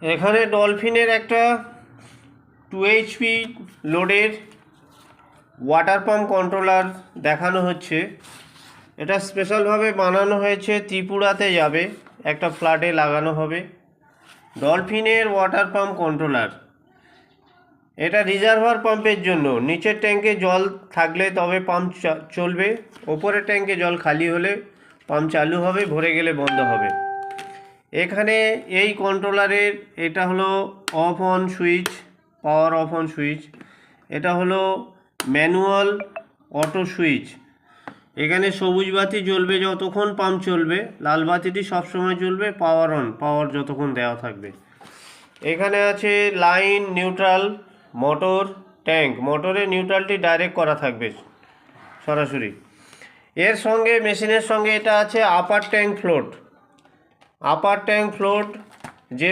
এখানে ডলফিনের একটা 2 HP লোডের ওয়াটার পাম্প কন্ট্রোলার দেখানো হচ্ছে। এটা স্পেশালভাবে বানানো হয়েছে, ত্রিপুরাতে যাবে, একটা ফ্ল্যাটে লাগানো হবে। ডলফিনের ওয়াটার পাম্প কন্ট্রোলার, এটা রিজার্ভার পাম্পের জন্য। নিচের ট্যাঙ্কে জল থাকলে তবে পাম্প চলবে, ওপরের ট্যাঙ্কে জল খালি হলে পাম্প চালু হবে, ভরে গেলে বন্ধ হবে। এখানে এই কন্ট্রোলারের এটা হলো of on switch, power of on switch. এটা হলো ম্যানুয়াল অটো সুইচ। এখানে সবুজ বাতি জ্বলবে যতক্ষণ পাম্প চলবে, লাল বাতিটি সবসময় জ্বলবে, পাওয়ার অন, পাওয়ার যতক্ষণ দেওয়া থাকবে। এখানে আছে লাইন, নিউট্রাল, মোটর, ট্যাঙ্ক। মোটরে নিউট্রালটি ডাইরেক্ট করা থাকবে সরাসরি। এর সঙ্গে মেশিনের সঙ্গে এটা আছে আপার ট্যাঙ্ক ফ্লোট। আপার ট্যাঙ্ক ফ্লোট যে